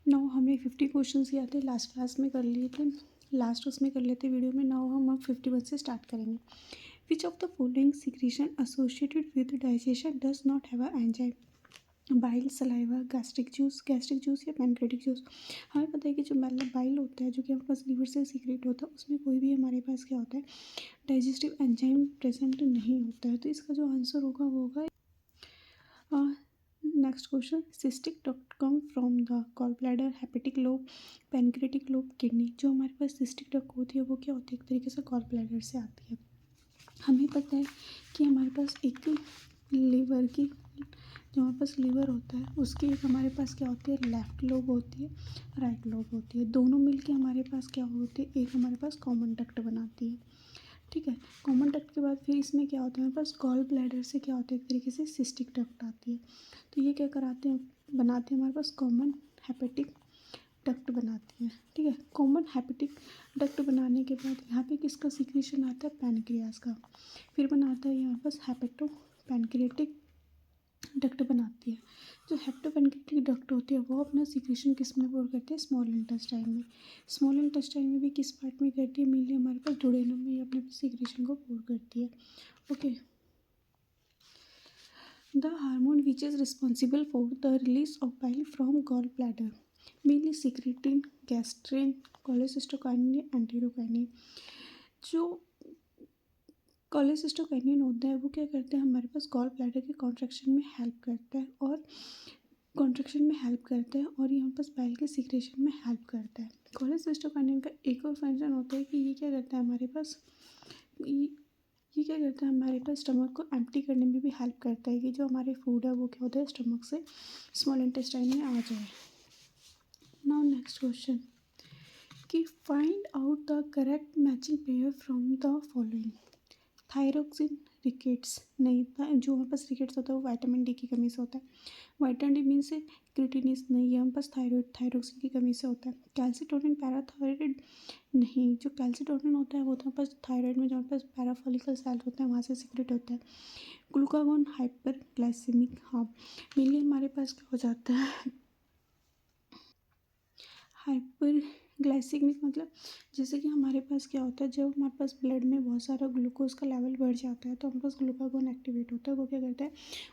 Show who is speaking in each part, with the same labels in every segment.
Speaker 1: Now हमने 50 questions किए थे, लास्ट क्लास में कर लिए थे, लास्ट उसमें कर लेते वीडियो में। नाउ हम अब 51 से स्टार्ट करेंगे। विच of the following secretion associated with digestion does not have a enzyme? Bile, saliva, gastric juice या पैनक्रेटिक जूस। हमें पता है कि जो बाइल होता है, जो कि हमारे पास लीवर से सीक्रेट होता है, उसमें कोई भी हमारे पास क्या होता है, डाइजेस्टिव एंजाइम प्रेजेंट नहीं होता है। तो इसका जो आंसर होगा वो होगा। Next question, cystic duct come from the gall bladder, hepatic lobe, pancreatic lobe, kidney. जो हमारे पास सिस्टिक डक्ट होती है वो क्या होती है, एक तरीके से गॉल ब्लैडर से आती है। हमें पता है कि हमारे पास एक लीवर की, जो हमारे पास लीवर होता है उसकी एक हमारे पास क्या होती है, लेफ्ट लोब होती है, राइट लोब होती है। दोनों मिलके हमारे पास क्या होती है, एक हमारे पास कॉमन डक्ट बनाती है। ठीक है, कॉमन डक्ट के बाद फिर इसमें क्या होता है, हमारे पास गॉल ब्लैडर से क्या होता है, एक तरीके से सिस्टिक डक्ट आती है। तो ये क्या कराते हैं, बनाते हैं हमारे पास कॉमन हेपेटिक डक्ट बनाती है। ठीक है, कॉमन हेपेटिक डक्ट बनाने के बाद यहाँ पे किसका सीक्रेशन आता है, पैनक्रियाज का। फिर बनाता है यहाँ पास हेपेटो पैनक्रियाटिक डक्ट बनाती है। जो हेप्टोपेनक्रेटिक डक्ट होती है वो अपना सीक्रेशन किस में पोर करती है, स्मॉल इंटेस्टाइन में। स्मॉल इंटेस्टाइन में भी किस पार्ट में करती है, मेनली हमारे पास डुडेनम में अपने सीक्रेशन को पोर करती है। Okay, the hormone which is responsible for the release of bile from gall bladder, mainly secretin, gastrin, cholecystokinin, enterokinin. जो कोलेसिस्टोकाइनिन होता है वो क्या करते हैं, हमारे पास गॉल ब्लैडर के कॉन्ट्रैक्शन में हेल्प करता है और यहाँ पास बाइल के सीक्रेशन में हेल्प करता है। कोलेसिस्टोकाइनिन का एक और फंक्शन होता है कि ये क्या करता है हमारे पास, ये क्या करता है हमारे पास स्टमक को एम्प्टी करने में भी हेल्प करता है कि जो हमारे फूड है वो क्या होता है, स्टमक से स्मॉल इंटेस्टाइन में आ जाए। नाउ नेक्स्ट क्वेश्चन, कि find out the correct matching pair from the following. Thyroxine, rickets. नहीं, जो हमारे पास रिकेट्स होता है वो विटामिन डी की कमी से होता है। विटामिन डी मीन से क्रिटिनिस नहीं है, हमारे पास थायरोक्सिन की कमी से होता है। कैल्सिटोनिन, पैराथायराइड नहीं, जो कैल्सिटोनिन होता है वो तो हमारे पास थायराइड में, जो हमारे पास पैराफोलिकल सेल होते हैं वहाँ से सीक्रेट होता है। ग्लूकागोन, हाइपर ग्लाइसेमिक, हाँ मेनली हमारे पास क्या हो जाता है, हाइपर ग्लाइसेमिक मतलब जैसे कि हमारे पास क्या होता है, जब हमारे पास ब्लड में बहुत सारा ग्लूकोज का लेवल बढ़ जाता है तो हमारे पास ग्लूकागोन एक्टिवेट होता है। वो क्या करता है,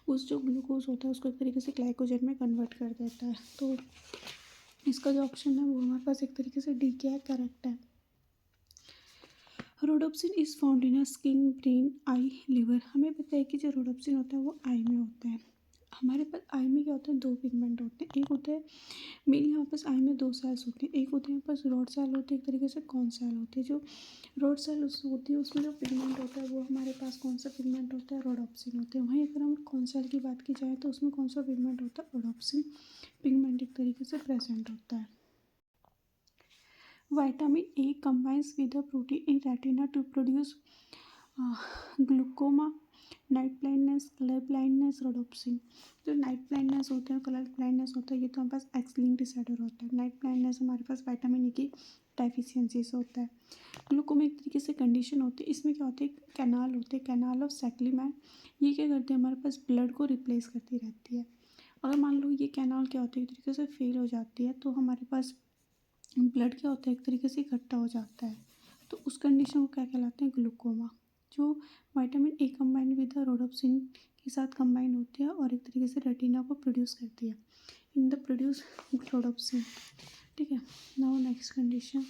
Speaker 1: उस जो ग्लूकोज होता है उसको एक तरीके से ग्लाइकोजन में कन्वर्ट कर देता है। तो इसका जो ऑप्शन है वो हमारे पास एक तरीके से डी क्या है, करेक्ट है। Rhodopsin is found in skin, brain, I, liver. हमें पता है कि जो रोडोप्सिन होता है वो आई में होता है। हमारे पास आई में क्या होता है, दो पिगमेंट होते हैं। एक होता है मेनली हमारे पास आई में दो सेल्स होती हैं, एक होते हैं हमारे पास रॉड सेल होती है, एक तरीके से कॉन सेल होती है। जो रॉड सेल होती है उसमें जो पिगमेंट होता है वो हमारे पास कौन सा पिगमेंट होता है, रोडोप्सिन होते हैं। वहीं अगर हम कॉन सेल की बात की जाए तो उसमें कौन सा पिगमेंट होता है, रोडोप्सिन पिगमेंट एक तरीके से प्रेजेंट होता है। Vitamin A combines with the protein in retina to produce glaucoma, night blindness, colour blindness, rhodopsin. जो नाइट ब्लाइंडनेस होता है, कलर ब्लाइंडनेस होता है, ये तो हमारे पास एक्स लिंक्ड डिसऑर्डर होता है। नाइट ब्लाइंडनेस हमारे पास विटामिन ए की डेफिशिएंसी से होता है। ग्लूकोमा एक तरीके से कंडीशन होती है, इसमें क्या होता है, कैनाल होते हैं, कैनाल ऑफ सैक्लीमैन। ये क्या करते हैं, हमारे पास ब्लड को रिप्लेस करती रहती है। अगर मान लो ये कैनाल क्या होती है, एक तरीके से फेल हो जाती है तो हमारे पास ब्लड क्या होता है, एक तरीके से इकट्ठा हो जाता है। तो उस कंडीशन को क्या कहलाते हैं, ग्लूकोमा। जो vitamin A combine with the rhodopsin के साथ कंबाइन होती है और एक तरीके से रेटिना को प्रोड्यूस करती है, इन द प्रोड्यूस रोडोप्सिन। ठीक है, now next condition,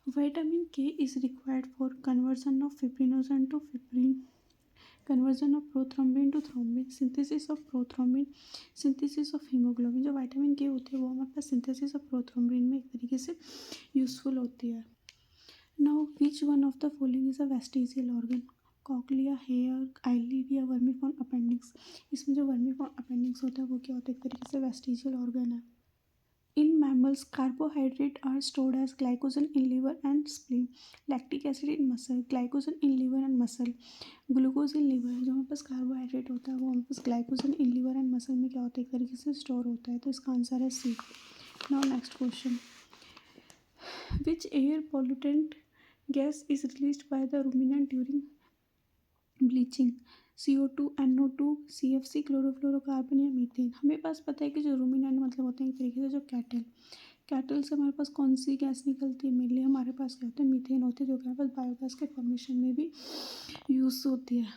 Speaker 1: vitamin K is required for conversion of fibrinogen to fibrin, conversion of prothrombin to thrombin, synthesis of prothrombin, synthesis of haemoglobin. जो विटामिन के होती है वो हमारे पास synthesis of prothrombin में एक तरीके से यूजफुल होती है। Now which one of the following is a vestigial organ, cochlea, hair, eyelid या वर्मीफॉर्म अपेंडिक्स। इसमें जो वर्मीफॉर्म अपेंडिक्स होता है वो क्या होता है, एक तरीके से वेस्टिजियल ऑर्गन है। In mammals, carbohydrates are stored as glycogen in liver and spleen, lactic acid in muscle, glycogen in liver and muscle, glucose in liver. जो हमारे पास कार्बोहाइड्रेट होता है वो हमारे पास glycogen in liver and muscle में क्या होता है, एक तरीके से स्टोर होता है। तो इसका आंसर है C. Now next question, which air pollutant gas is released by the ruminant during bleaching, CO2, NO2, CFC, chlorofluorocarbon या मीथेन। हमें पास पता है कि जो रूमिनेंट मतलब होते हैं एक तरीके से जो कैटल से हमारे पास कौन सी गैस निकलती है, मेनली हमारे पास क्या होता है, मीथेन होती है, जो कि हमारे पास बायोगैस के फॉर्मेशन में भी यूज़ होती है।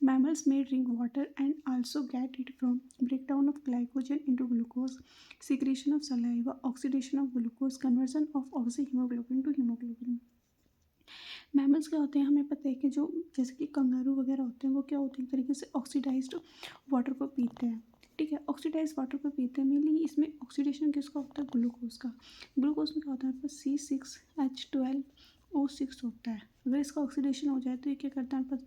Speaker 1: Mammals may drink water and also get it from breakdown of glycogen into glucose, secretion of saliva, oxidation of glucose, conversion of oxyhemoglobin to hemoglobin। Mammals क्या होते हैं, हमें पता है कि जो जैसे कि कंगारू वगैरह होते हैं वो क्या होते हैं, एक तरीके से ऑक्सीडाइज्ड वाटर को पीते हैं। ठीक है, ऑक्सीडाइज वाटर को पीते हैं, मेनली इसमें ऑक्सीडेशन किसका होता है, ग्लूकोज का। ग्लूकोज में क्या होता है, आपका C6H12O6 होता है। अगर इसका ऑक्सीडेशन हो जाए तो ये क्या करता है, पास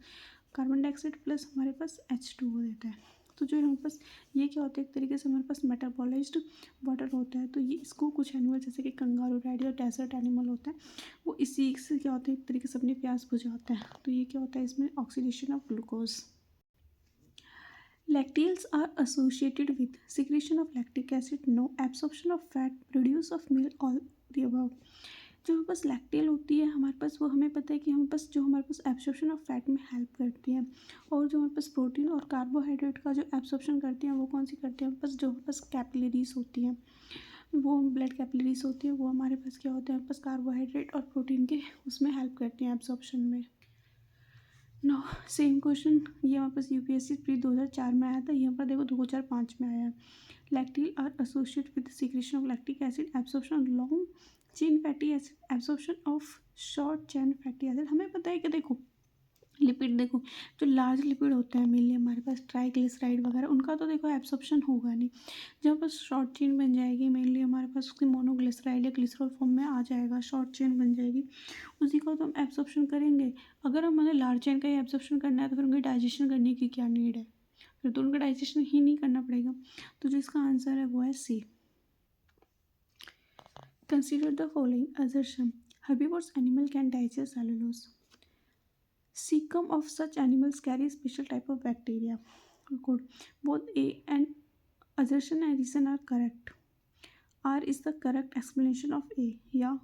Speaker 1: कार्बन डाइऑक्साइड प्लस हमारे पास H2O देता है। तो जो हमारे पास ये क्या होता है, एक तरीके से हमारे पास मेटाबॉलाइज्ड वाटर होता है। तो ये इसको कुछ एनिमल जैसे कि कंगारू, रेड या डेजर्ट एनिमल होता है, वो इसी से क्या होता है, एक तरीके से अपनी प्यास बुझाता है। तो ये क्या होता है, इसमें oxidation of glucose. Lacteals are associated with secretion of lactic acid, no absorption of fat, produce of milk, all the above। जो हमारे पास लैक्टेल होती है हमारे पास, वो हमें पता है कि हमारे पास जो हमारे पास एब्सॉर्प्शन ऑफ फैट में हेल्प करती है, और जो हमारे पास प्रोटीन और कार्बोहाइड्रेट का जो एब्सॉर्प्शन करती हैं वो कौन सी करती है, हमारे पास जो हमारे पास कैपिलरीज होती हैं, वो ब्लड कैपिलरीज होती है, वो हमारे पास क्या होता है, हमारे पास कार्बोहाइड्रेट और प्रोटीन के उसमें हेल्प करती हैं एब्सॉर्प्शन में। नो सेम क्वेश्चन, ये हमारे पास यूपीएससी प्री 2004 में आया था, यहाँ पर देखो 2005 में आया है। Lacteal are associated with secretion of lactic acid, absorption of long chain fatty acid, absorption of short chain fatty acid. हमें पता है कि देखो लिपिड, देखो जो लार्ज लिपिड होते हैं मेनली हमारे पास ट्राइग्लिसराइड वगैरह, उनका तो देखो एब्सॉर्प्शन होगा नहीं। जब बस शॉर्ट चेन बन जाएगी मेनली हमारे पास उसकी मोनोग्लिसराइड या ग्लिसरॉल फॉर्म में आ जाएगा, शॉर्ट चेन बन जाएगी, उसी को तो हम एब्सॉर्प्शन करेंगे। अगर हमें लार्ज चेन का ही एब्सॉर्प्शन करना है तो फिर उनकी डाइजेशन करने की क्या नीड है, फिर तो उनका डाइजेशन ही नहीं करना पड़ेगा। तो जो इसका आंसर है वो है C. Consider the following assertion, herbivores animal can digest cellulose, cecum of such animals carry special type of bacteria। Good, both A and assertion and reason are correct। R is the correct explanation of A। या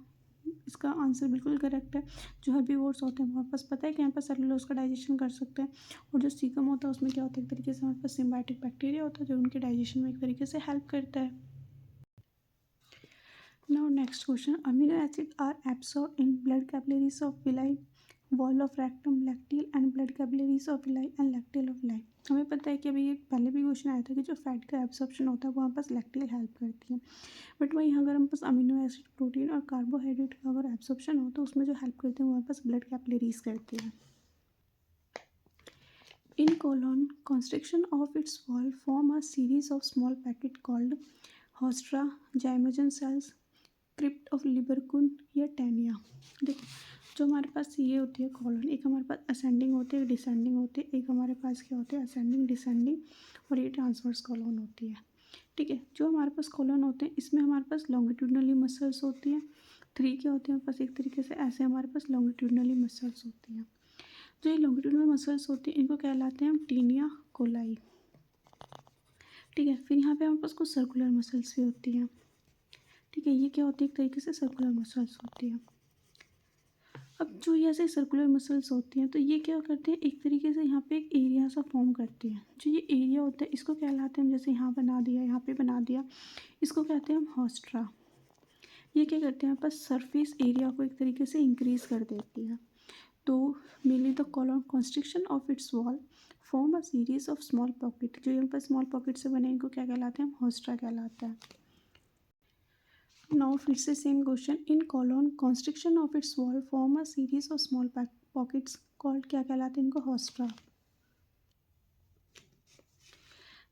Speaker 1: इसका answer बिल्कुल correct है। जो herbivores होते हैं हमारे पास पता है कि यहाँ पर सेलुलोज का डाइजेशन कर सकते हैं, और जो सीकम होता है उसमें क्या होता है, एक तरीके से हमारे पास सिम्बायोटिक बैक्टीरिया होता है जो उनके डाइजेशन में एक तरीके से हेल्प करता है। Now next question, amino acid are absorb in blood capillaries of villi, wall of rectum, lacteal and blood capillaries of villi and lacteal of villi. हमें पता है कि अभी ये पहले भी क्वेश्चन आया था कि जो फैट का एब्सॉर्प्शन होता है वो हमारे पास लैक्टिल हेल्प करती है, बट वहीं अगर हम पास अमीनो एसिड, प्रोटीन और कार्बोहाइड्रेट का अगर एब्सॉर्प्शन हो तो उसमें जो हेल्प करते हैं वो हमारे पास ब्लड कैपिलरीज करती है। In colon construction of its wall form a series of small packet called haustra, zymogen cells, crypt of Lieberkuhn या टैनिया। देखो जो हमारे पास ये होती है कॉलन, एक हमारे पास असेंडिंग होती है, डिसेंडिंग होती है, एक हमारे पास क्या होते हैं असेंडिंग, डिसेंडिंग, और ये ट्रांसवर्स कॉलन होती है। ठीक है, जो हमारे पास कॉलन होते हैं इसमें हमारे पास लॉन्गिट्यूडनली मसल्स होती हैं, 3 क्या होते हैं हमारे पास, एक तरीके से ऐसे हमारे पास लॉन्गिट्यूडनली मसल्स होती हैं। जो ये लॉन्गिट्यूडनल मसल्स होती हैं इनको कहलाते हैं हम टीनिया कोलाई। ठीक है, फिर यहाँ पे हमारे पास कुछ सर्कुलर मसल्स भी होती हैं। ठीक है, ये क्या होती है, एक तरीके से सर्कुलर मसल्स होती हैं। अब जो ये ऐसे सर्कुलर मसल्स होती हैं तो ये क्या करते हैं, एक तरीके से यहाँ पे एक एरिया सा फॉर्म करती हैं। जो ये एरिया होता है इसको कहलाते हैं हम, जैसे यहाँ बना दिया, यहाँ पे बना दिया, इसको कहते हैं हम हॉस्ट्रा। ये क्या करते हैं, बस सरफेस एरिया को एक तरीके से इंक्रीज कर देती है। तो mainly the column construction of its wall form a series of small pocket, जो यहाँ पर स्मॉल पॉकेट से बने इनको क्या कहलाते हैं, हम हॉस्ट्रा कहलाता है। नाउ फिर से same question, in colon construction of its wall form a series of small pockets called, क्या कहलाते हैं इनको, haustra.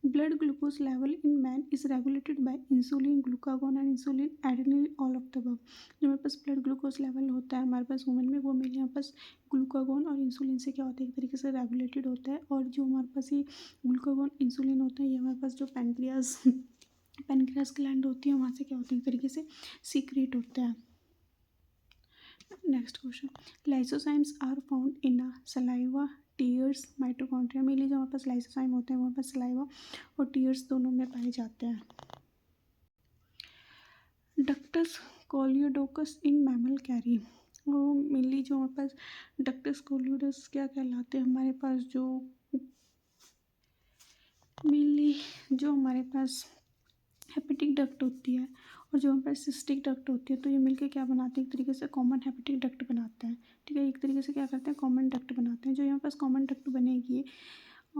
Speaker 1: Blood glucose level in man is regulated by insulin, glucagon and insulin, adenyl, all of the above. जो हमारे पास blood glucose level होता है हमारे पास women में, वो मेरे यहाँ पास ग्लूकागोन और इंसुलिन से क्या होता है, एक तरीके से रेगुलेटेड होता है। और जो हमारे पास ये ग्लूकागोन इंसुलिन होता है ये हमारे पास जो पैनक्रियास ग्लैंड होती है वहाँ से क्या होता है, एक तरीके से सीक्रेट होता है। Next question, lysozymes are found in a saliva, tears, mitochondria. Mainly जो हमारे पास लाइसोसाइम होते हैं वहाँ पर सलाइवा और टीयर्स दोनों में पाए जाते हैं। डक्टस कोलियोडोकस इन मैमल कैरी वो मेनली जो हमारे पास डक्टस कोलियोडस क्या कहलाते हैं, हमारे पास जो मेनली जो हमारे पास हेपेटिक डक्ट होती है और जो हमारे पास सिस्टिक डक्ट होती है, तो ये मिलके क्या बनाते हैं, एक तरीके से कॉमन हेपेटिक डक्ट बनाते हैं। ठीक है, एक तरीके से क्या करते हैं, कॉमन डक्ट बनाते हैं। जो यहाँ पास कॉमन डक्ट बनेगी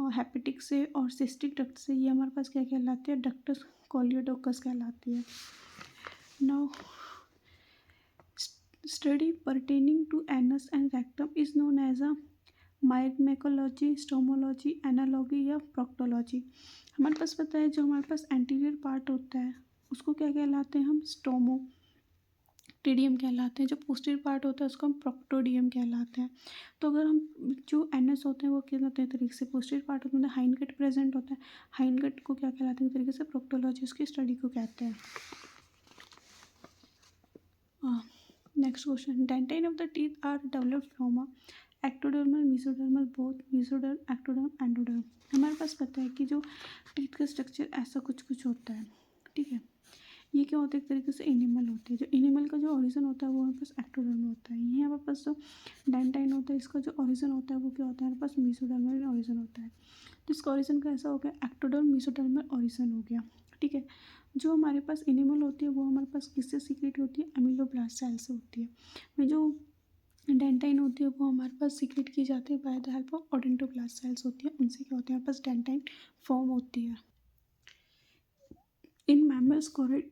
Speaker 1: हेपेटिक से और सिस्टिक डक्ट से, ये हमारे पास क्या कहलाती है, डक्टस कोलियोडोकस कहलाती है। Now study pertaining to anus and rectum is known as a myrmecology, stomatology, analogy या प्रोक्टोलॉजी। हमारे पास पता है जो हमारे पास एंटीरियर पार्ट होता है उसको क्या कहलाते हैं, हम स्टोमोटिडियम कहलाते हैं। जो पोस्टीरियर पार्ट होता है उसको हम प्रोक्टोडियम कहलाते हैं। तो अगर हम जो एनस होते हैं वो क्या होते हैं तरीके से पोस्टीरियर पार्ट होता है, हाइंड प्रेजेंट होता है, हाइंड को क्या कहलाते हैं तरीके से, प्रोक्टोलॉजी उसकी स्टडी को कहते हैं। Next question, dentine of the teeth are developed from ectodermal, mesodermal, both mesoderm, ectoderm, endoderm. हमारे पास पता है कि जो टीथ का स्ट्रक्चर ऐसा कुछ कुछ होता है। ठीक है, ये क्या होता है, एक तरीके से एनिमल होते हैं। जो एनिमल का जो ओरिजिन होता है वो हमारे पास एक्टोडर्म होता है। ये हमारे पास जो डेंटाइन होता है इसका जो ओरिजिन होता है वो क्या होता है, हमारे पास मेसोडर्मल ओरिजिन होता है। तो इसका ओरिजिन कैसा हो गया, एक्टोडर्म मेसोडर्मल ओरिजिन हो गया। ठीक है, जो हमारे पास एनिमल होती है वो हमारे पास किससे सीक्रेट होती है, अमीलोब्लास्ट सेल से होती है। में जो डेंटाइन होती है वो हमारे पास सीक्रेट की जाती है by the help of odontoblast cells होती है, उनसे क्या होती है हमारे पास डेंटाइन फॉर्म होती है। In mammals choroid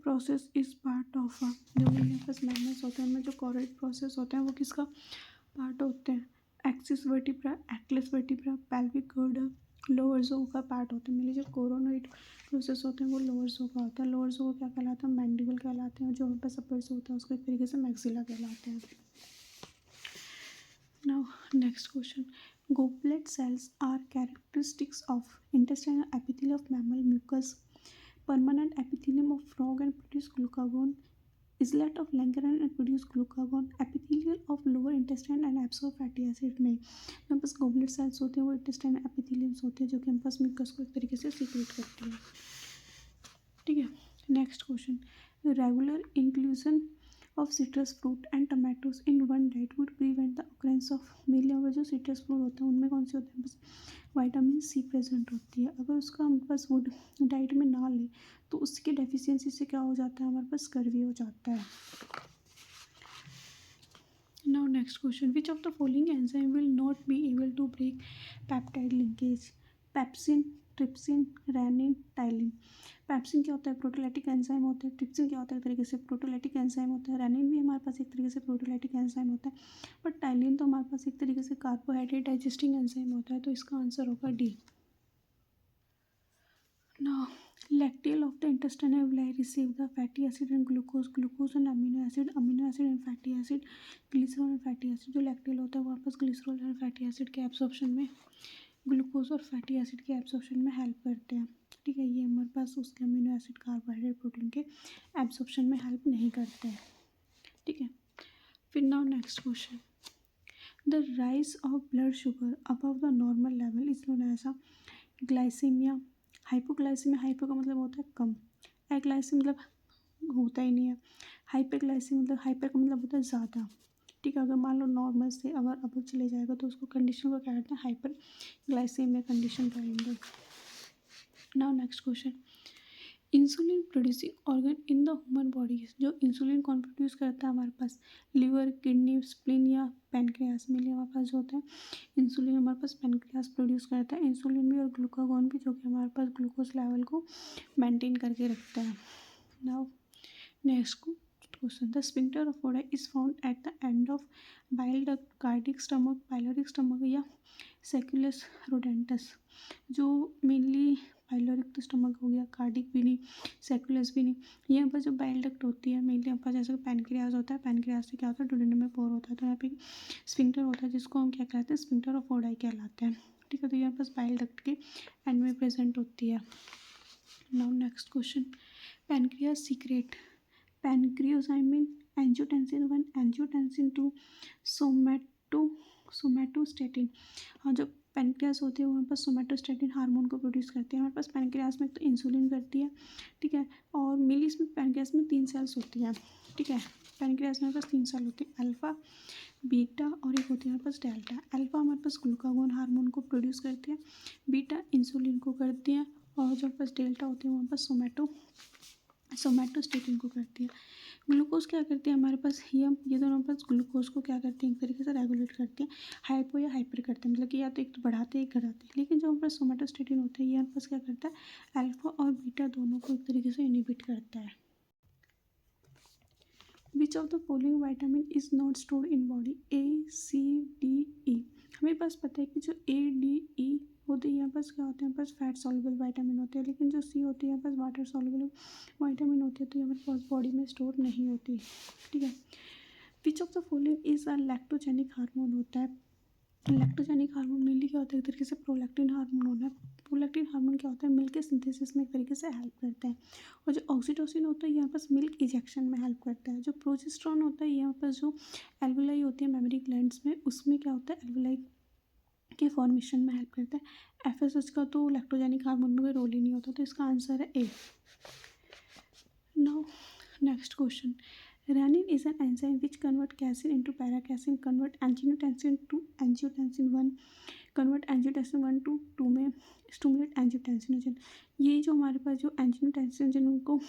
Speaker 1: process is part of जो मेरे पास मैमल्स होते हैं उनमें जो कोरोइड प्रोसेस होते हैं वो किसका पार्ट होते हैं, axis vertebra, Atlas vertebra, pelvic girder, lower ज़ो का पार्ट होते हैं। मेरे जो कोरोनोइड प्रोसेस होते हैं वो लोअर ज़ो का होता है। लोअर ज़ो क्या कहलाता है, मैंडिबल कहलाते हैं। जो हमारे पास अपर ज़ो होता है उसको एक तरीके से मैक्सिला कहलाते हैं। Now next question, goblet cells are characteristics of intestinal epithelium of mammal, mucus, permanent epithelium of frog and produce glucagon, islet of langerhans and produce glucagon, epithelial of lower intestine and absorb fatty acid। नहीं, हमारे पास goblet sales होते हैं वो intestine एपिथेलियम्स होते हैं जो कि हमारे पास म्यूकस को एक तरीके से सीक्रेट करती है। ठीक है, next question, regular inclusion of citrus fruit and tomatoes in one diet would prevent the occurrence of mainly. अगर जो सिट्रस फ्रूट होते हैं उनमें कौन से होते हैं, बस विटामिन सी प्रेजेंट होती है। अगर उसका हमारे पास वुड डाइट में ना ले तो उसकी डेफिशिएंसी से क्या हो जाता है, हमारे पास स्कर्वी हो जाता है। Now next question, which of the following enzyme will not be able to break peptide linkage, pepsin, trypsin, rennin, ptyalin. Pepsin क्या होता है, प्रोटोलाइटिक एंजाइम होता है। ट्रिप्सिन क्या होता है, एक तरीके से प्रोटोलाइटिक एंजाइम होता है। रेनिन भी हमारे पास एक तरीके से प्रोटोलाइटिक एंजाइम होता है। बट टाइलिन तो हमारे पास एक तरीके से कार्बोहाइड्रेट डाइजेस्टिंग एंजाइम होता है। तो इसका आंसर होगा D. Now, lacteal of the intestinal villi receive the fatty acid and glucose and amino acid and fatty acid, glycerol and fatty acid। जो lacteal होता है वो वापस ग्लिसरॉल और फैटी एसिड के एब्सॉर्प्शन में, ग्लूकोज और फैटी एसिड के एब्सॉर्प्शन में हेल्प करते हैं। ठीक है, ये हमारे पास उसके अमीनो एसिड, कार्बोहाइड्रेट, प्रोटीन के एब्सॉर्प्शन में हेल्प नहीं करते हैं। ठीक है, फिर now next question, the rise of blood sugar above the normal level is known as a glycaemia, hypoglycaemia. Hypo का मतलब होता है कम, एग्लाइसीमिया मतलब होता ही नहीं है, हाइपरग्लाइसीमिया मतलब हाइपर का मतलब होता है ज़्यादा। ठीक है, अगर मान लो नॉर्मल से अगर अब चले जाएगा तो उसको कंडीशन को क्या कहते हैं, हाइपर ग्लाइसीमिया कंडीशन कहेंगे। Now next question, insulin producing organ in the human body. जो इंसुलिन कौन प्रोड्यूस करता है हमारे पास, लीवर, किडनी, स्प्लीन या पैनक्रियास। में हमारे पास जो होता है इंसुलिन हमारे पास पैनक्रियास प्रोड्यूस करता है। इंसुलिन भी और ग्लूकागॉन भी, जो कि हमारे पास ग्लूकोज लेवल को मेंटेन करके रखता है। Now next question, the sphincter of Oddi is found at the end of bile duct, cardiac stomach, pyloric stomach या सेक्युलस रोडेंटस। जो मेनली पाइलोरिक तो स्टमक हो गया, कार्डिक भी नहीं, सेक्युलस भी नहीं। यहाँ पर जो बाइल डक्ट होती है मेनली यहाँ पर जैसे पैनक्रियाज होता है, पैनक्रियाज से क्या होता है, डुडेनम में पोर होता है। तो यहाँ पे स्फिंक्टर होता है जिसको हम क्या कहते हैं, स्फिंक्टर ऑफ ओडाई कहलाते हैं। ठीक है, तो यहाँ पर बाइल डक्ट के एंड में प्रेजेंट होती है। Now next question, pancreas secrete pancreozymin, angiotensin 1, angiotensin 2, somatostatin. हाँ, जो पैनक्रियास होती है वो हमारे पास सोमेटोस्टेटिन हार्मोन को प्रोड्यूस करती है। हमारे पास पैनक्रियास में एक तो इंसुलिन करती है, ठीक है, और मेनली इसमें पैनक्रियास में 3 सेल्स होती हैं, ठीक है। पैनक्रियास में हमारे पास 3 सेल होती है, अल्फा, बीटा और एक होती है हमारे पास डेल्टा। अल्फा हमारे पास ग्लूकागोन हार्मोन को प्रोड्यूस करती है, बीटा इंसुलिन को करती है, और जो हमारे पास डेल्टा होती है वो हमारे पास सोमेटोस्टेटिन को करती है। ग्लूकोज क्या करती है हमारे पास, ये दोनों हमारे पास ग्लूकोज को क्या करती हैं, एक तरीके से रेगुलेट करती हैं, हाइपो या हाइपर करते हैं, मतलब कि या तो एक तो बढ़ाते हैं एक घटाते हैं। लेकिन जो हमारे पास सोमेटोस्टेटिन होता है ये हमारे पास क्या करता है, अल्फा और बीटा दोनों को एक तरीके से इनहिबिट करता है। Which of the following vitamin is not stored in body, A C D E. हमें पास पता है कि जो ए डी ई होते हैं यहाँ पास क्या होते हैं, हमारे पास फैट सॉल्युबल वाइटामिन होते हैं, लेकिन जो सी होती है यहाँ पास वाटर सॉल्युबल वाइटामिन होती है, तो ये हमारे पास बॉडी में स्टोर नहीं होती, ठीक है। Which of the following is a lactogenic hormone होता है, लैक्टोजेनिक हार्मोन मेनली क्या होता है, एक तरीके से प्रोलैक्टिन हार्मोन होता है। प्रोलैक्टिन हार्मोन क्या होता है, मिल्क के सिंथेसिस में एक तरीके से हेल्प करता है। और जो ऑक्सीटोसिन होता है यहाँ पास मिल्क इजेक्शन में हेल्प करता है। जो प्रोजेस्टेरॉन होता है यहाँ पास जो एल्वुलाई होती है मेमरी ग्लैंड्स में, उसमें क्या होता है, एल्वुलाई के फॉर्मेशन में हेल्प करता है। एफएसएच का तो लैक्टोजेनिक हार्मोन में कोई रोल ही नहीं होता, तो इसका आंसर है A. Now next question, renin is an enzyme which convert casein into para-casein, convert angiotensin to angiotensin 1, convert angiotensin 1 to 2 में stimulate angiotensinogen। ये जो हमारे पास जो angiotensin उनको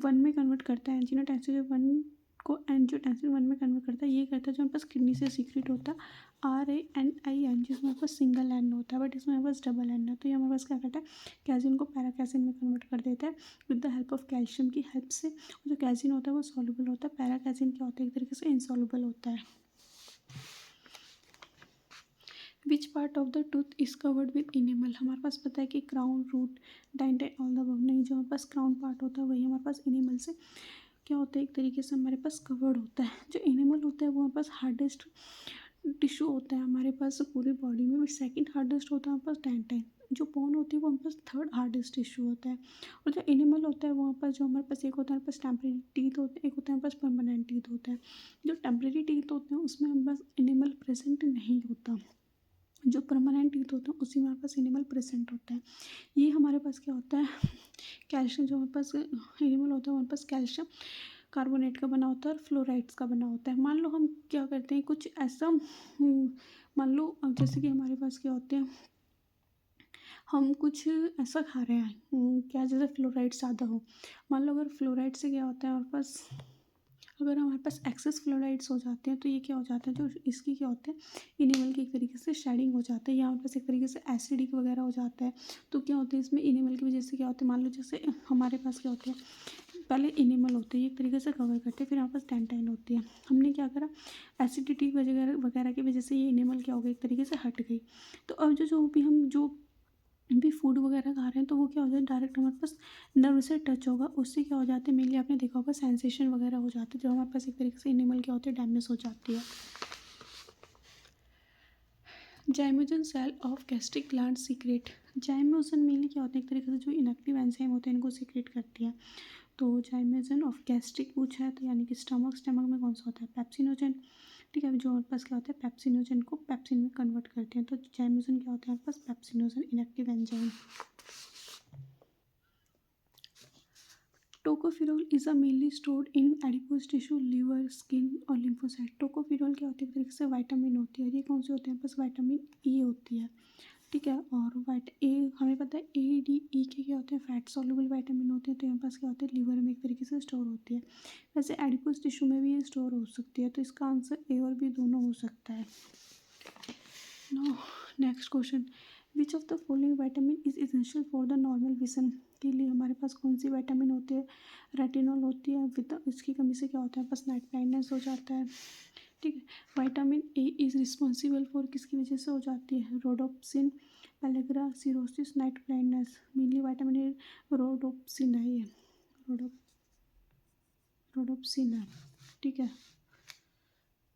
Speaker 1: 1 में कन्वर्ट करता है, angiotensin 1 को angiotensin 1 में कन्वर्ट करता है, ये करता है जो हमारे पास किडनी से सीक्रेट होता है, RANIN, जिसमें हमारे पास सिंगल एन होता है, बट इसमें हमारे पास डबल एन है। तो ये हमारे पास क्या करता है, कैसिन को पैराकैसिन में कन्वर्ट कर देता है with the help of calcium की हेल्प से। जो कैसिन होता है वो सॉल्युबल होता है, पैराकैसिन क्या होता है, एक तरीके से इनसॉल्युबल होता है। Which part of the tooth is covered with enamel, हमारे पास पता है कि crown, root, dentine, all the above नहीं, जो हमारे पास क्राउन पार्ट होता है वही हमारे पास इनेमल से क्या होता है, एक तरीके से हमारे पास कवर्ड होता है। जो एनिमल होता है वो हमारे पास हार्डेस्ट टिश्यू होता है हमारे पास पूरी बॉडी में, बट सेकंड हार्डेस्ट होता है हमारे पास डेंटाइन। जो बोन होती है वो हमारे पास थर्ड हार्डेस्ट टिश्यू होता है। और जो एनिमल होता है वो हमारे पास जो हमारे पास एक होता है हमारे पास टेम्परेरी टीथ होते हैं, एक होता है हमारे पास परमानेंट टीथ होता है। जो टेम्परेरी टीथ होते हैं उसमें हमारे पास एनिमल प्रेजेंट नहीं होता, जो परमानेंट टीथ होते हैं उसी में हमारे पास एनिमल प्रेजेंट होता है। ये हमारे पास क्या होता है, कैल्शियम, जो हमारे पास एनिमल होता है हमारे पास कैल्शियम कार्बोनेट का बना होता है और फ्लोराइड्स का बना होता है। मान लो हम क्या करते हैं कुछ ऐसा, मान लो अब जैसे कि हमारे पास क्या होते हैं, हम कुछ ऐसा खा रहे हैं, क्या जैसे फ्लोराइड ज़्यादा हो, मान लो अगर फ्लोराइड से क्या होता है हमारे पास, अगर हमारे पास एक्सेस फ्लोराइड्स हो जाते हैं तो ये क्या हो जाता है, जो इसकी क्या होते हैं, इनेमल की एक तरीके से शेडिंग हो जाता है, या हमारे पास एक तरीके से एसिडिक वगैरह हो जाता है। तो क्या होता है इसमें इनेमल की वजह से क्या होता है, मान लो जैसे हमारे पास क्या होते हैं, पहले इनेमल होते हैं एक तरीके से कवर करते हैं, फिर हमारे पास डेंटाइन होती है। हमने क्या करा, एसिडिटी वगैरह वगैरह की वजह से ये इनेमल क्या हो गई, एक तरीके से हट गई। तो अब जो भी फूड वगैरह खा रहे हैं तो वो क्या हो जाता है, डायरेक्ट हमारे पास नर्व से टच होगा, उससे क्या हो जाता है, मेनली आपने देखा होगा सेंसेशन वगैरह हो जाता है, जो हमारे पास एक तरीके से एनिमल क्या होते हैं, डैमेज हो जाती है। Zymogen cell of gastric gland secrete, zymogen mainly क्या होते हैं, एक तरीके से जो इनएक्टिव एंजाइम होते हैं इनको सीक्रेट करती है। तो जाइमोजन ऑफ गैस्ट्रिक पूछा है तो यानी कि स्टमक में कौन सा होता है, पेप्सिनोजन, ठीक है। जो हमारे पास क्या होता है, पेप्सिनोजन को पेप्सिन में कन्वर्ट करते हैं, तो जाइमोजन क्या होता है हमारे पास, pepsinogen inactive enzyme. Tocopherol is a mainly stored in adipose tissue, liver, skin और लिम्फोसाइट। टोकोफिरोल क्या होती है, एक तरीके से विटामिन होती है, और ये कौन सी होती है, बस विटामिन ई होती है, ठीक है। और हमें पता है ए डी ई के क्या होते हैं, फैट सॉल्युबल विटामिन होते हैं, तो यहाँ पास क्या होते हैं, लिवर में एक तरीके से स्टोर होती है। वैसे एडिपोज टिश्यू में भी ये स्टोर हो सकती है, तो इसका आंसर ए और बी दोनों हो सकता है। Now next question, which of the following vitamin is essential for the normal vision, के लिए हमारे पास कौन सी विटामिन होती है, रेटिनॉल होती है, विद इसकी कमी से क्या होता है, बस नाइट ब्लाइंडनेस हो जाता है, ठीक है। Vitamin A is responsible for किसकी वजह से हो जाती है, rhodopsin, pellagra, cirrhosis, night blindness. Mainly vitamin A rhodopsin है, ये रोडोप्सिन है, ठीक है।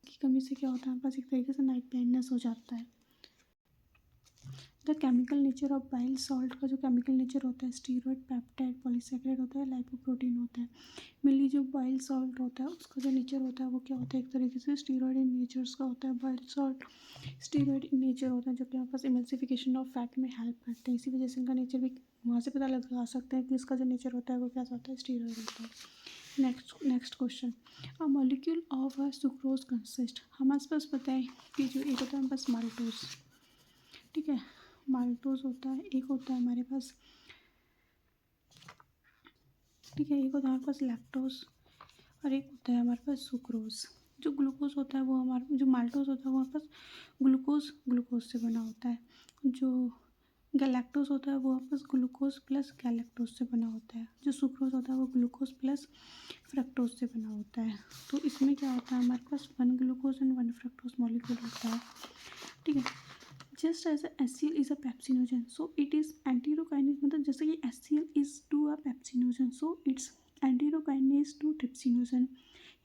Speaker 1: की कमी से क्या होता है हमारे पास, एक तरीके से नाइट ब्लाइंडनेस हो जाता है। The chemical nature of bile salt का जो केमिकल नेचर होता है स्टीरॉयड, पेप्टाइड, पॉलीसैकेराइड होता है, लाइपोप्रोटीन होता है। मेनली जो बाइल सॉल्ट होता है उसका जो नेचर होता है वो क्या होता है, एक तरीके से स्टीरॉयड इन नेचर्स का होता है। Bile salt steroid in nature होता है जो कि हमारे पास इमल्सिफिकेशन ऑफ फैट में हेल्प करते हैं। इसी वजह से इनका नेचर भी वहाँ से पता लगा सकते हैं कि इसका जो नेचर होता है वो क्या होता है, स्टीरॉयड होता है। Next question, a molecule of a sucrose consist. हमारे पास पता है कि जो एक होता है हमारे पास माल्टोज, ठीक है, माल्टोज होता है, एक होता है हमारे पास, ठीक है, एक होता है हमारे पास लैक्टोज और एक होता है हमारे पास सुक्रोज। जो ग्लूकोज होता है वो हमारे, जो माल्टोज होता है वो हमारे पास ग्लूकोज से बना होता है। जो गैलेक्टोज होता है वो हमारे पास ग्लूकोज प्लस गैलेक्टोज से बना होता है। जो सुक्रोज होता है वो ग्लूकोज प्लस फ्रक्टोज से बना होता है। तो इसमें क्या होता है हमारे पास 1 ग्लूकोज एंड 1 फ्रक्टोज मॉलिक्यूल होता है, ठीक है। Just as HCl is a pepsinogen so it is enterokinase, मतलब जैसे कि HCl is to a pepsinogen so it's enterokinase to trypsinogen,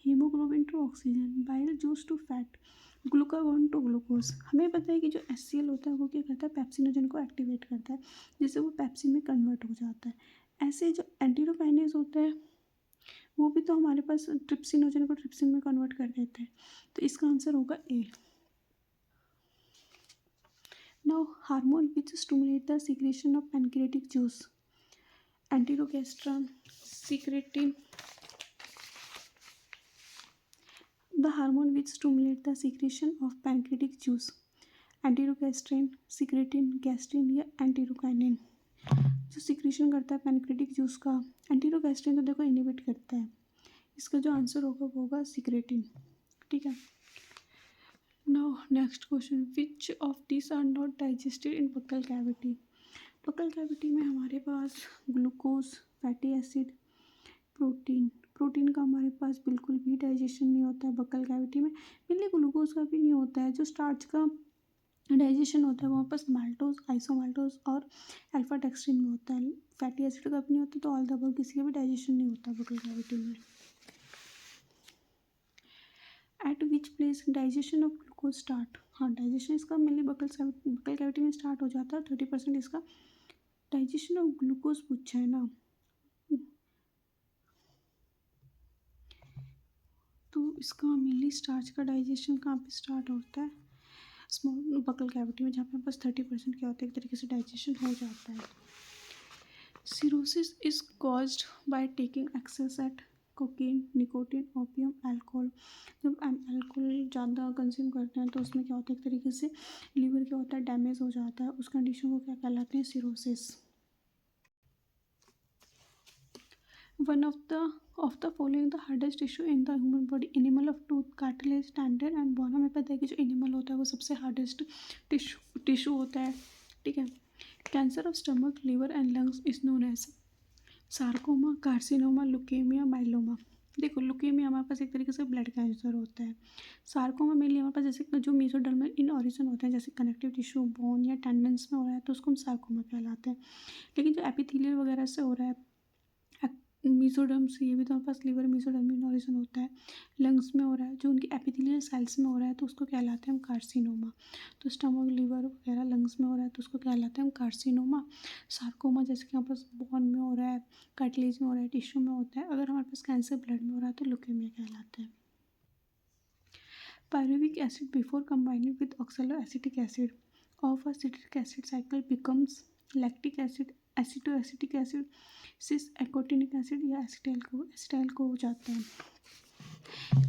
Speaker 1: haemoglobin to oxygen, bile juice to fat, glucagon to glucose. हमें पता है कि जो HCl होता है वो क्या करता है, पेप्सिनोजन को एक्टिवेट करता है जिससे वो पेप्सिन में कन्वर्ट हो जाता है। ऐसे जो एंटीरोकाइनेज होता है वो भी तो हमारे पास ट्रिप्सिनोजन को ट्रिप्सिन में कन्वर्ट कर देते हैं। तो इसका आंसर होगा A. Now hormone which stimulate the secretion of pancreatic juice, enterogastrone, secretin. The hormone which stimulate the secretion of pancreatic juice, enterogastrin, secretin, gastrin या एंटीरोकाइनिन। जो सीक्रेशन करता है पैनक्रियाटिक जूस का, एंटीरोगेस्ट्रिन तो देखो इनिबिट करता है, इसका जो आंसर होगा वो होगा सीक्रेटिन, ठीक है। Now next question, which of this are not digested in buccal cavity. Buccal cavity में हमारे पास ग्लूकोज, फैटी एसिड, प्रोटीन का हमारे पास बिल्कुल भी डाइजेशन नहीं होता है बकल कैविटी में। मेनली ग्लूकोज का भी नहीं होता है। जो स्टार्च का डाइजेशन होता है वहाँ पास माल्टोज, आइसोमाल्टोज और अल्फा डेक्स्ट्रिन में होता है। फैटी एसिड का भी नहीं होता, तो ऑल द अबव किसी का भी डाइजेशन नहीं होता बकल कैविटी में। Eight which place digestion of glucose start. हाँ, डाइजेशन इसका मेनली बकल कैविटी में स्टार्ट हो जाता है। 30% इसका डाइजेशन ऑफ ग्लूकोज पूछा है ना, तो इसका मेनली स्टार्च का डाइजेशन कहाँ पे स्टार्ट होता है, स्मॉल बकल कैविटी में, जहाँ पे बस 30% क्या होता है, एक तरीके से डाइजेशन हो जाता है। Cirrhosis is caused by taking excess at cocaine, nicotine, opium, alcohol. जब हम अल्कोहल ज़्यादा कंज्यूम करते हैं तो उसमें क्या होता है, एक तरीके से लीवर क्या होता है, डैमेज हो जाता है। उस कंडीशन को क्या कहलाते हैं, cirrhosis. One of the following the hardest tissue in the human body, animal of tooth, cartilage, tendon and bone. हमें पता है कि जो एनिमल होता है वो सबसे हार्डेस्ट टिश्यू होता है, ठीक है। Cancer of stomach, liver and lungs is known as sarcoma, carcinoma, leukaemia, myeloma. देखो, लुकेमिया हमारे पास एक तरीके से ब्लड कैंसर होता है। सार्कोमा मेनली हमारे पास जैसे जो मेसोडर्मल इन ऑरिजिन होते हैं, जैसे कनेक्टिव टिश्यू बोन या टेंडन्स में हो रहा है तो उसको हम सार्कोमा कहलाते हैं। लेकिन जो एपिथेलियल वगैरह से हो रहा है, मीसोडर्म से, ये भी तो हमारे पास लिवर मीसोडर्म इन ऑरिजिन होता है। लंग्स में हो रहा है, जो उनकी एपिथेलियल सेल्स में हो रहा है तो उसको कहलाते हैं हम कार्सिनोमा। तो स्टमक, लिवर वगैरह लंग्स में हो रहा है तो उसको कहलाते हैं हम कार्सिनोमा। सार्कोमा जैसे कि हमारे पास बोन में हो रहा है, कार्टिलेज में हो रहा है, टिश्यू में होता है। अगर हमारे पास कैंसर ब्लड में हो रहा है तो लुकेमिया कहलाता है। Pyruvic acid before combining with oxaloacetic acid of a citric acid cycle becomes lactic acid, acetoacetic acid, cis acotinic acid या acetyl को हो जाता है।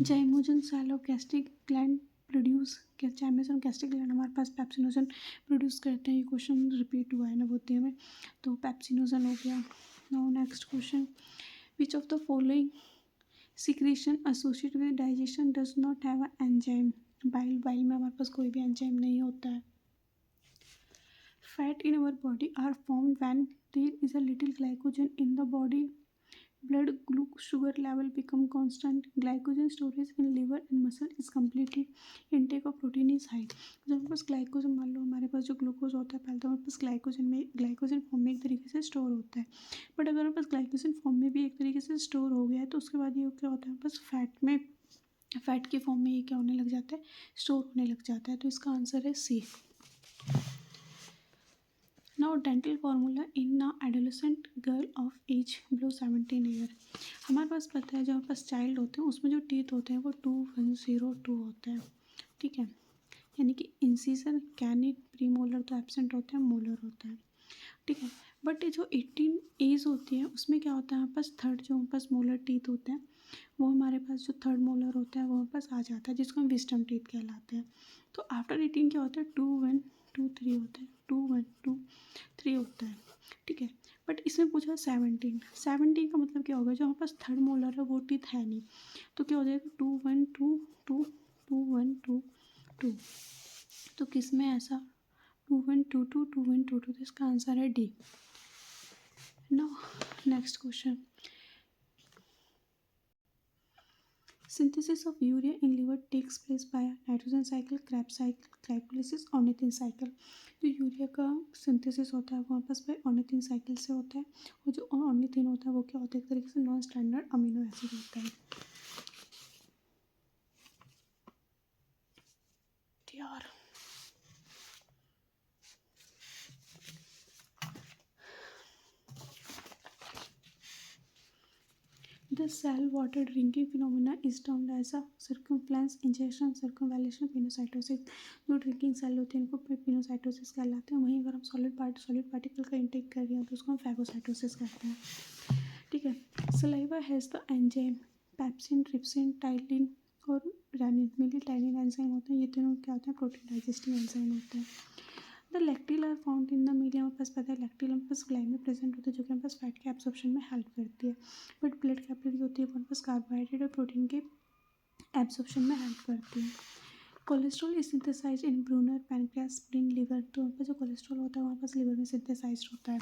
Speaker 1: Zymogen cell of gastric gland produce, zymogen gastric gland हमारे पास pepsinogen produce करते हैं। ये क्वेश्चन रिपीट हुआ है नवोदय में, तो पेप्सिनोजन हो गया। Now next question, which of the following secretion associated with digestion does not have a enzyme. Bile में हमारे पास कोई भी एंजाइम नहीं होता है। Fat in our body are formed when there is a little glycogen in the body, blood sugar level become constant, glycogen storage in liver and muscle is completed, intake of protein is high. जब हमारे पास glycogen, मान लो हमारे पास जो glucose होता है, पहले तो हमारे पास ग्लाइकोजन फॉर्म में एक तरीके से स्टोर होता है। बट अगर हमारे पास ग्लाइकोजन फॉर्म में भी एक तरीके से स्टोर हो गया है तो उसके बाद ये क्या होता है, हमारे पास फैट के फॉर्म में ये क्या होने लग जाता है, स्टोर होने लग जाता है। तो इसका आंसर है C. Now dental formula in a adolescent girl of age below 17 year. हमारे पास पता है जो हमारे पास चाइल्ड होते हैं उसमें जो टीथ होते हैं वो 2102 होते हैं, ठीक है। यानी कि इंसिजन, कैनिक, प्रीमोलर तो एब्सेंट होते हैं, मोलर होता है, ठीक है। बट ये जो 18 एज होती है उसमें क्या होता है, हमारे पास थर्ड जो हमारे पास मोलर टीथ होते हैं वो हमारे पास जो थर्ड मोलर होता है वो हमारे पास आ जाता है, जिसको हम विस्डम टीथ कहलाते हैं। तो आफ्टर 18 क्या होता है, 2123 होता है, 2123 होता है, ठीक है। बट इसमें पूछा 17 का मतलब क्या होगा, जो हमारे पास थर्ड मोलर है वो टीथ है नहीं, तो क्या हो जाएगा 2122 तो किस में ऐसा 2122 तो इसका आंसर है D. Now next question, synthesis of urea in liver takes place by a nitrogen cycle, Krebs cycle, glycolysis, ornithine cycle। जो यूरिया का सिंथेसिस होता है वो आपस में ऑर्निथिन साइकिल से होता है, और जो ऑर्निथिन होता है वो क्या होता है, एक तरीके से नॉन स्टैंडर्ड अमीनो एसिड होता है। यार The saltwater drinking phenomena is termed as a circumflex injection, circumvallation, pinocytosis। जो ड्रिंकिंग सेल होते हैं इनको पिनोसाइटोसिस कहलाते हैं। वहीं अगर हम सॉलिड पार्टिकल का इंटेक कर रहे हैं तो उसको हम फैगोसाइटोसिस कहते हैं, ठीक है। Saliva has the enzyme pepsin, trypsin, ptyalin और रेनिन। मेनली टाइलिन एंजाइम होते हैं, ये तीनों क्या होते हैं, प्रोटीन डाइजेस्टिंग एंजाइम होते हैं। The lacteals are found in the meal, हमारे पास पता है लैक्टिल हमारे पास ग्लाई में प्रेजेंट होता है जो कि हमारे पास फैट के एब्जॉर्प्शन में हेल्प करती है। बट ब्लड कैपिलरी होती है वो हमारे पास कार्बोहाइड्रेट और प्रोटीन के एब्जॉर्प्शन में हेल्प करती है। Cholesterol is synthesise in Brunner, pancreas, spleen, liver. तो हमारे पास जो कोलेस्ट्रॉल होता है हमारे पास लिवर में सिंथेसाइज होता है।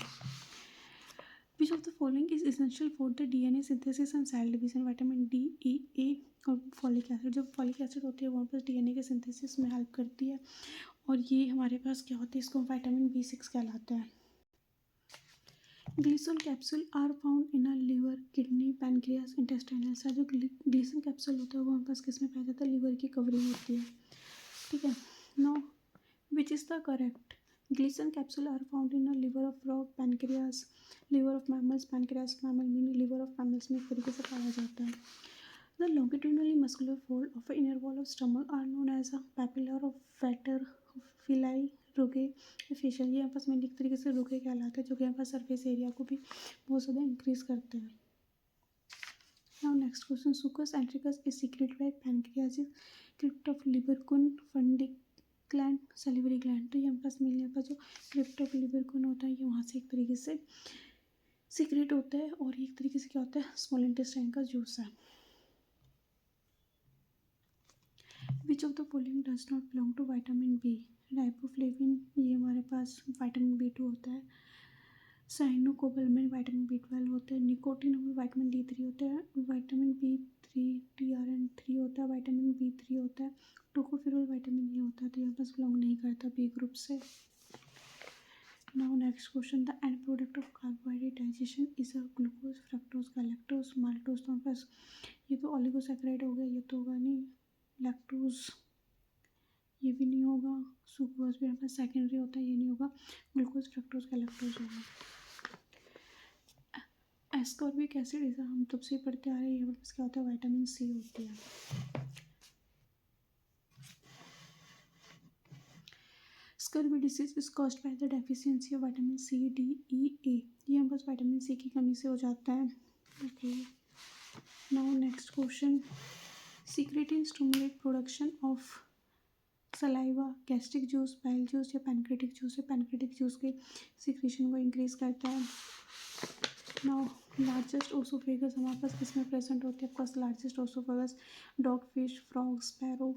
Speaker 1: Which of the following is essential for the DNA synthesis and cell division, vitamin D, E, A और फॉलिक एसिड। जो फॉलिक एसिड होती है वो हमारे पास डीएनए के सिंथेसिस में हेल्प करती है, और ये हमारे पास क्या होता है, इसको विटामिन B6 कहलाता है। Glycerol capsule are found in a liver, kidney, pancreas, intestinal. सा जो ग्लिसरॉल कैप्सूल होता है वो हमारे पास किस में पाया जाता है, लिवर की कवरिंग होती है, ठीक है। No which is the correct, glycerol capsule are found in a liver of frog, pancreas, liver of mammals, pancreas mammal mean liver of mammals में एक तरीके से पाया जाता है। The longitudinally muscular fold of the inner wall of stomach are known as a papilla or fetor villi, रुगे, facial. ये आपस में एक तरीके से रुगे कहलाते हैं, जो कि यहाँ पर सरफेस एरिया को भी बहुत ज़्यादा इंक्रीज करते हैं। Now next question, succus entericus is secreted by pancreas, crypt of Lieberkuhn, fundic gland, salivary gland. तो ये हमारे पास मिलने पर जो क्रिप्ट ऑफ लिबरकुन होता है ये वहाँ से एक तरीके से सीक्रेट होता है, और एक तरीके से क्या होता है, स्मॉल इंटेस्टाइन का जूस है। Which of the following does not belong to vitamin B, riboflavin, ये हमारे पास विटामिन B2 होता है। साइनोकोबालामिन विटामिन B12 होता है। निकोटिन हमें विटामिन D3 होता है। विटामिन B3 TRN3 होता है। विटामिन B3 होता है। टोकोफेरोल विटामिन ये होता है, तो यहाँ पास बिलोंग नहीं करता बी ग्रुप से। Now next question, the end product of carbohydrate digestion is a glucose, fructose, galactose, maltose. तो हमारे पास ये तो ऑलिगोसैकेराइड हो गया, ये तो होगा नहीं। लैक्टोज ये भी नहीं होगा। सुक्रोज भी हमारे पास सेकेंडरी होता है, ये नहीं होगा। ग्लूकोज, फ्रक्टोज, गैलेक्टोज होगा। एस्कॉर्बिक एसिड इसे हम तब से पढ़ते आ रहे हैं, हमारे पास क्या होता है, विटामिन C होती है। Scurvy disease is caused by the deficiency of vitamin C, D, E, A। ये हमारे पास विटामिन C की कमी से हो जाता है, okay. Now next question, secretin stimulate production of saliva, gastric juice, bile juice या पैनक्रेटिक जूस है। पैनक्रेटिक जूस के सिक्रेशन को इंक्रीज करता है। नाउ लार्जेस्ट ओसोफेगस हमारे पास किस में प्रेजेंट होते हैं, आपका largest oesophagus dog fish, frog, sparrow.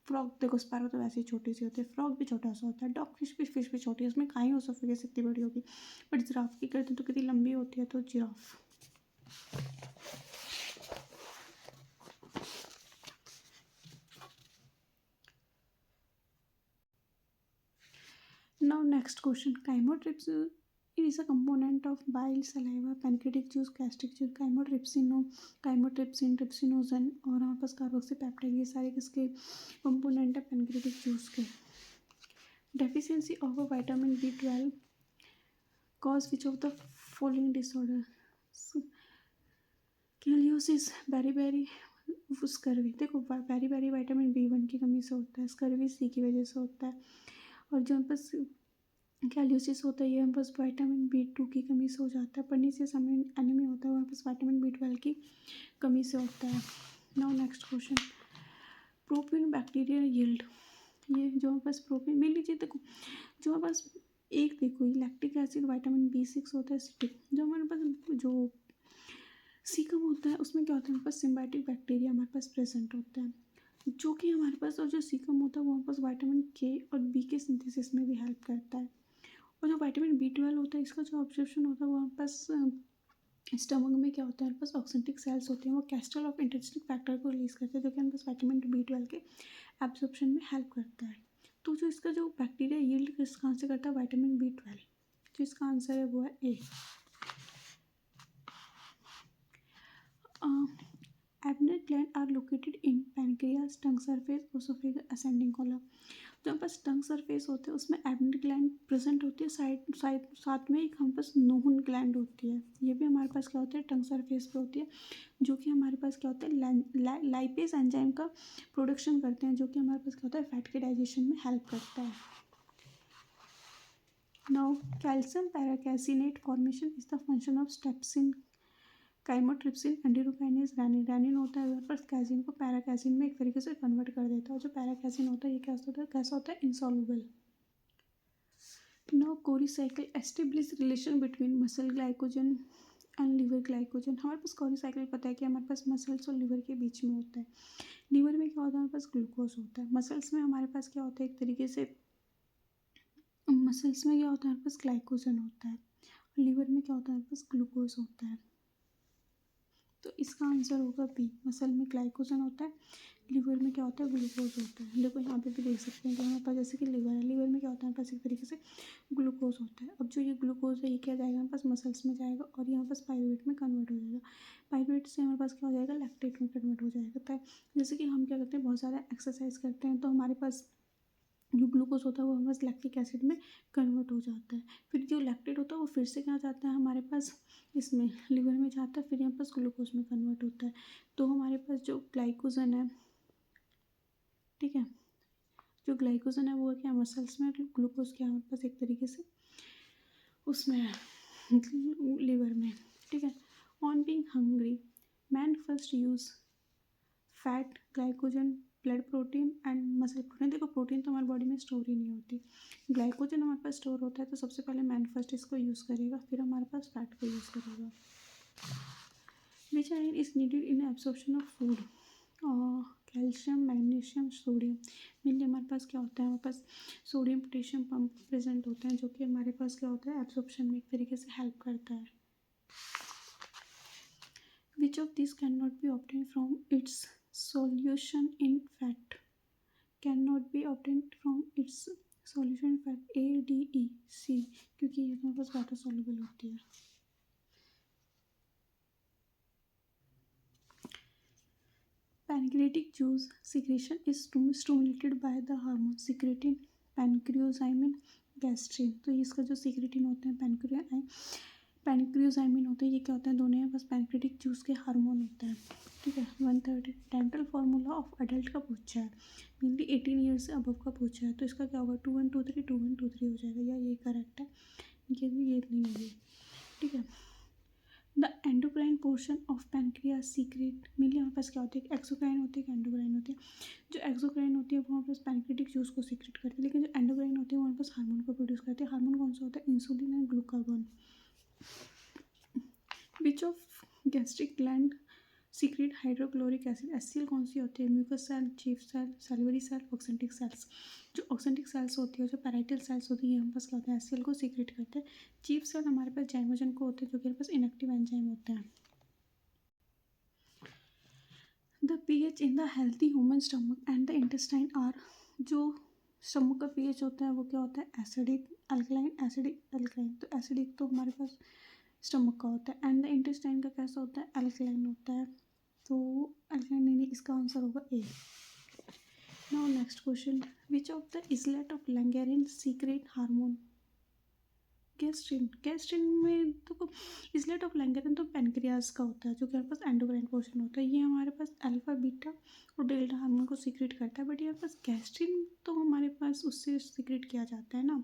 Speaker 1: Frog देखो, स्पैरो तो वैसे ही छोटी सी होती है, फ्रॉग भी छोटा सा होता है, डॉग फिश भी छोटी है, उसमें कहाँ ही ओसोफेगस इतनी बड़ी होगी। बट जिराफ की करते हैं तो कितनी लंबी होती है, तो giraffe. Now next question, chymotrypsin is a component of bile, saliva, pancreatic juice, gastric juice। chymotrypsin, trypsinogen और हमारे पास कार्बोक्सीपेप्टाइड, ये सारे किसके कंपोनेंट है, पैनक्रेटिक जूस के। Deficiency of vitamin B12 cause which of the following disorder, sclerosis, beri scurvy. देखो beri vitamin B1 की कमी से होता है, स्कर्वी C की वजह से होता है, और जो हम पास कैल्यूसिस होता है ये हम पास विटामिन B2 की कमी से हो जाता है। पर्नीसियस एनीमिया होता है, वहाँ पास विटामिन B12 की कमी से होता है। Now next question, propyne bacterial yield. ये जो हमारे पास प्रोपिन मिल लीजिए, देखो जो हमारे पास एक देखो ये लैक्टिक एसिड विटामिन B6 होता है सिट्रिक। जो हमारे पास जो सीकम होता है उसमें क्या होता है, हमारे पास सिम्बायोटिक बैक्टीरिया हमारे पास प्रेजेंट होता है, जो कि हमारे पास, और जो सीकम होता है वो हमारे पास विटामिन K और B के सिंथेसिस में भी हेल्प करता है। और जो विटामिन B12 होता है इसका जो ऑब्जर्प्शन होता है वो हमारे पास स्टमक में क्या होता है, हमारे पास ऑक्सेंटिक सेल्स होते हैं, वो कैस्ट्रल ऑफ इंटेस्टिक फैक्टर को रिलीज करते हैं, जो कि हमारे पास विटामिन B12 के एब्जॉर्प्शन में हेल्प करता है। तो जो इसका जो बैक्टीरिया यील्ड कहाँ से करता है, विटामिन B12। तो इसका आंसर है वो है A. Ebner gland are located in pancreas, tongue surface, oesophagus, ascending colon. जो हमारे पास टंग सरफेस होते हैं उसमें एब्नर ग्लैंड प्रेजेंट होती है, साथ में एक हमारे पास नोहन ग्लैंड होती है, ये भी हमारे पास क्या होता है, टंग सरफेस पे होती है, जो कि हमारे पास क्या होता है, लाइपेज एंजाइम का प्रोडक्शन करते हैं, जो कि हमारे पास क्या होता है, फैट के डाइजेशन में हेल्प करता है। Now calcium paracaseinate formation is the function of steapsin, chymotrypsin, endokinase, rennin होता है, पर कैसिन को पैराकैसिन में एक तरीके से कन्वर्ट कर देता है। जो पैराकैसिन होता है ये कैसा होता है, insoluble. Now Cori cycle establish relation between muscle glycogen and liver glycogen. हमारे पास कोरीसाइकिल पता है कि हमारे पास मसल्स और लिवर के बीच में होता है। लिवर में क्या होता है, हमारे पास ग्लूकोज होता है, मसल्स में हमारे पास क्या होता है, एक तरीके से मसल्स में क्या होता है, हमारे पास ग्लाइकोजन होता है, और लिवर में क्या होता है, हमारे पास ग्लूकोज होता है। तो इसका आंसर होगा बी, मसल में ग्लाइकोजन होता है, लिवर में क्या होता है, ग्लूकोज होता है। देखो यहाँ पे भी देख सकते हैं कि हमारे पास जैसे कि लिवर है, लिवर में क्या होता है, हमारे पास एक तरीके से ग्लूकोज होता है। अब जो ये ग्लूकोज है ये क्या जाएगा, हमारे पास मसल्स में जाएगा और यहाँ पास पाइरूवेट में कन्वर्ट हो जाएगा, पाइरूवेट से हमारे पास क्या हो जाएगा, लैक्टेट में कन्वर्ट हो जाएगा। तो जैसे कि हम क्या करते हैं, बहुत सारा एक्सरसाइज करते हैं तो हमारे पास जो ग्लूकोज होता है वो हमारे पास लैक्टिक एसिड में कन्वर्ट हो जाता है, फिर जो लैक्टेट होता है वो फिर से क्या जाता है हमारे पास, इसमें लिवर में जाता है, फिर यहाँ पास ग्लूकोज में कन्वर्ट होता है। तो हमारे पास जो ग्लाइकोजन है, ठीक है, जो ग्लाइकोजन है वो क्या मसल्स में, ग्लूकोज क्या हमारे पास एक तरीके से उसमें है लिवर में, ठीक है। On being hungry man first use fat, glycogen, blood protein and muscle protein. देखो प्रोटीन तो हमारी बॉडी में स्टोर ही नहीं होती, ग्लाइकोजन हमारे पास स्टोर होता है, तो सबसे पहले मैन फर्स्ट इसको यूज़ करेगा, फिर हमारे पास फैट को यूज़ करेगा। Which iron is needed in absorption of food, calcium, magnesium, sodium. Mainly हमारे पास क्या होता है, हमारे पास सोडियम पोटेशियम पंप प्रेजेंट होते हैं, जो कि हमारे पास क्या होता है, एब्जॉर्प्शन में एक तरीके से हेल्प करता है। Which of this can not be obtain from its solution in fat, cannot be obtained from its solution in fat, A, D, E, C, क्योंकि ये हमारे पास वाटर soluble होती है। Pancreatic juice secretion is stimulated by the hormone secretin, pancreozymin, gastrin। तो इसका जो secretin होते हैं, पैनक्रियोजाइमिन होते हैं, ये क्या होता है, दोनों यहाँ बस पैनक्रेटिक जूस के हार्मोन होता है, ठीक है। 130 डेंटल फार्मूला ऑफ अडल्ट का पूछा है, मेनली 18 ईयर्स से अबव का पूछा है, तो इसका क्या होगा, 2123 2123 हो जाएगा, या ये करेक्ट है, ये नहीं होगी, ठीक है। The endocrine portion of pancreas secret, mainly हमारे पास क्या होती है, एक्सोक्राइन होती है, एंडोक्राइन होती है। जो एक्सोक्राइन होती है वो हमारे पास पैनक्रेटिक जूस को सीक्रेट करती है, लेकिन जो एंडोक्राइन होती है वो हमारे पास हार्मोन को प्रोड्यूस करती है। हार्मोन कौन सा होता है, insulin and glucagon. Which of gastric gland secrete hydrochloric acid, HCl कौन सी होती है, mucus cell, chief cell, salivary cell, oxyntic cells. जो ऑक्सेंटिक सेल्स होती है, जो पैराइटल सेल्स होती है, हमारे पास क्या होता है, एचसीएल को सीक्रेट करते हैं। चीफ सेल हमारे पास जाइमोजन को होते हैं, जो कि हमारे पास इनएक्टिव एंजाइम होते हैं। The pH in the healthy human stomach and the intestine are, जो स्टमक का पीएच होता है वो क्या होता है, एसिडिक, अल्कलाइन, एसिडिक, अल्कलाइन। तो एसिडिक तो हमारे पास स्टमक का होता है, एंड द इंटेस्टाइन का कैसा होता है, अल्कलाइन होता है, तो अल्कलाइन नहीं, इसका आंसर होगा A. Now next question, which of the islet of Langerhans secrete hormone gastrin में तो इसलेट ऑफ लैंगरहैम तो पेनक्रियाज का होता है, जो कि हमारे पास एंडोक्राइन पोर्शन होता है। ये हमारे पास अल्फा बीटा और डेल्टा हार्मोन को सीक्रेट करता है। बट यहाँ पास गैस्ट्रिन तो हमारे पास उससे सीक्रेट किया जाता है ना,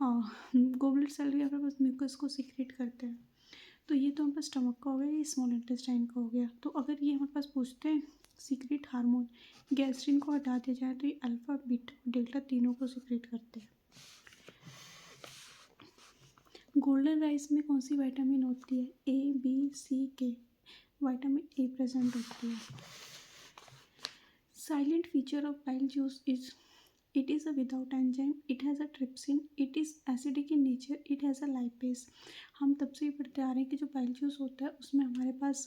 Speaker 1: गोबलेट सेल भी हमारे पास म्यूकस को सीक्रेट करते हैं। तो ये तो हमारे पास स्टमक का हो गया, ये स्मॉल इंटेस्टाइन का हो गया। तो अगर ये हमारे पास पूछते हैं सीक्रेट हार्मोन, गैस्ट्रिन को हटा दिया जाए तो ये अल्फा बीटा डेल्टा तीनों को सीक्रेट करते हैं। गोल्डन राइस में कौन सी विटामिन होती है? ए, बी, सी, के। विटामिन ए प्रेजेंट होती है। Silent feature of bile juice is it is a without enzyme, it has a trypsin, it is acidic in nature, it has a lipase। हम तब से ही पढ़ते आ रहे हैं कि जो बाइल जूस होता है उसमें हमारे पास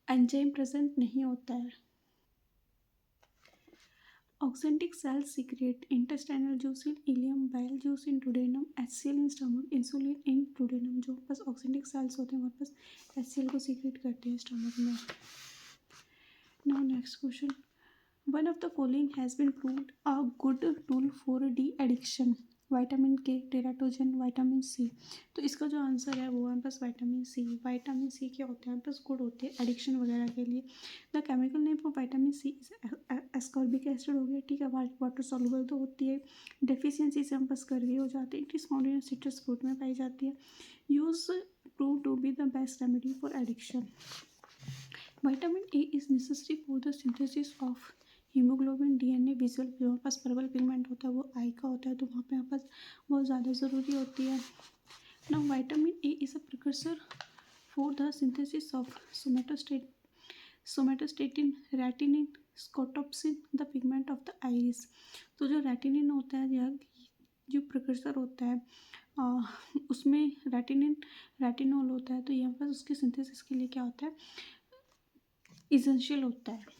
Speaker 1: एंजाइम प्रेजेंट नहीं होता है। Oxyntic cells secrete intestinal juice in ileum, bile juice in duodenum, HCl in stomach, insulin in duodenum. जो पास ऑक्सेंटिक सेल्स होते हैं हमारे पास एचसीएल को सीक्रेट करते हैं स्टमक में। Now next question, one of the following has been proved a good tool for de addiction, vitamin K, teratogen, vitamin C. तो इसका जो आंसर है वो हमारे पास विटामिन सी। विटामिन सी क्या होते हैं? हमारे पास गुड होते हैं एडिक्शन वगैरह के लिए। The chemical name for vitamin C is ascorbic acid हो गया, ठीक है। वाटर सॉल्युबल तो होती है, डेफिशिएंसी से हम पास कर्वी हो जाते हैं। It is found in citrus fruit में पाई जाती है। Use prove to be the best remedy for addiction. Vitamin A is necessary for the synthesis of haemoglobin, DNA, visual. हमारे पास पर्पल पिगमेंट होता है वो आई का होता है, तो वहाँ पे हमारे पास बहुत ज़्यादा ज़रूरी होती है। Now vitamin A is a precursor for the synthesis of somatostatin, retinene, scotopsin, the pigment of the iris. तो जो रेटिनिन होता है या जो प्रिकर्सर होता है उसमें रेटिनॉल होता है। तो यहाँ पर उसके सिंथेसिस के लिए क्या होता है? इसेंशियल होता है।